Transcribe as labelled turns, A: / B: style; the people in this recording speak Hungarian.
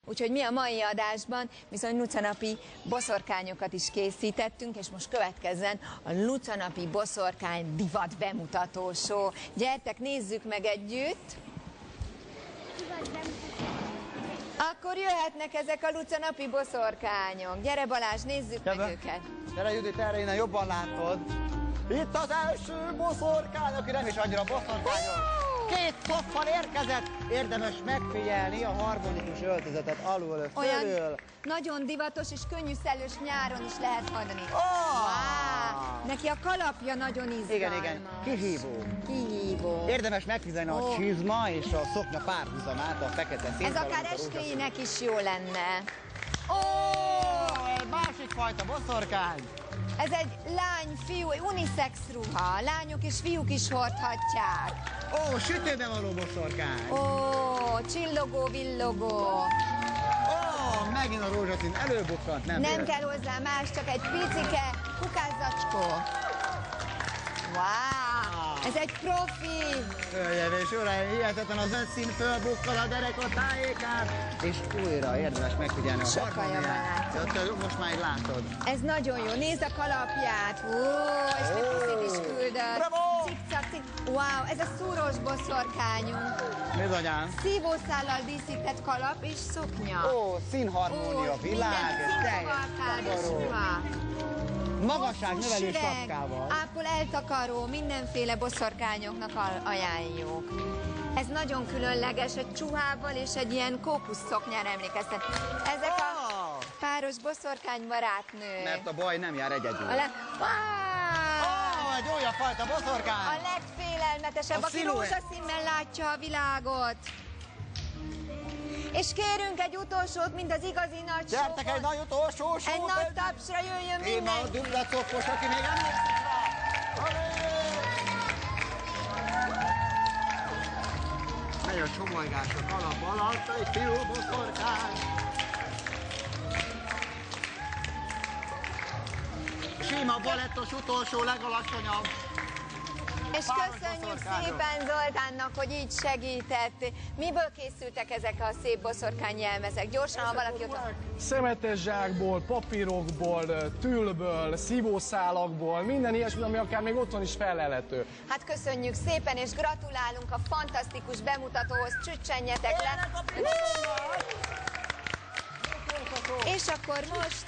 A: Úgyhogy mi a mai adásban bizony lucanapi boszorkányokat is készítettünk, és most következzen a lucanapi boszorkány divat bemutató show. Gyertek, nézzük meg együtt! Akkor jöhetnek ezek a lucanapi boszorkányok. Gyere Balázs, nézzük meg őket!
B: Gyere Judit, erre innen jobban látod. Itt az első boszorkány, aki nem is annyira boszorkányos. Két szoppal érkezett, érdemes megfigyelni a harmonikus öltözetet alul, fölül.
A: Olyan nagyon divatos és könnyű szellős, nyáron is lehet hallani. Neki a kalapja nagyon izgalmas.
B: Igen, kihívó.
A: Kihívó.
B: Érdemes megfigyelni a csizma és a szoknya párhuzamát, a fekete szín.
A: Ez akár esküjének is jó lenne.
B: Egy másik fajta boszorkány.
A: Ez egy lány-fiú, unisex ruha. Lányok és fiúk is hordhatják.
B: Sütőbe való boszorkány.
A: Csillogó, villogó.
B: Megint a rózsaszín előbukkant,
A: nem kell hozzá más, csak egy picike kukázzacskó. Wow! Ez egy profi!
B: Hölgyeim és uraim, hihetetlen az összín fölbukkal a derek a tájékán, és újra érdemes megfigyelni a harmóniát. Most már így látod.
A: Ez nagyon jó, nézd a kalapját! És egy puszit is küldött. Cikcak. Wow, ez a szúrós boszorkányunk.
B: Bizonyám.
A: Szívószállal díszített kalap és szoknya.
B: Színharmónia, világ,
A: teljes ruha.
B: Magasságnövelő sapkával.
A: Ápol eltakaró, mindenféle boszorkányoknak ajánljuk. Ez nagyon különleges, egy csuhával és egy ilyen kókuszszoknyára emlékeztet. Ezek a páros boszorkány barátnők.
B: Mert a baj nem jár egyedül. Egy olyan fajta boszorkány.
A: A legfélelmetesebb, aki rózsaszínben látja a világot. És kérünk egy utolsót, mint az igazi nagy sóban.
B: Gyertek egy nagy utolsó sót.
A: Egy nagy tapsra jöjjön mindenki.
B: Én a dupla-coppos, aki még emlékszik rá. Megy a csomolygás a kalap alatt, egy fiú boszorkány. Sima balettos utolsó, legalacsonyabb.
A: És köszönjük szépen Zoltánnak, hogy így segített. Miből készültek ezek a szép boszorkány jelmezek? Gyorsan, ha valaki ott...
C: Szemetes zsákból, papírokból, tüllből, szívószálakból, minden ilyesmi, ami akár még otthon is fellelhető.
A: Hát köszönjük szépen, és gratulálunk a fantasztikus bemutatóhoz. Csüccsenjetek le! És akkor most...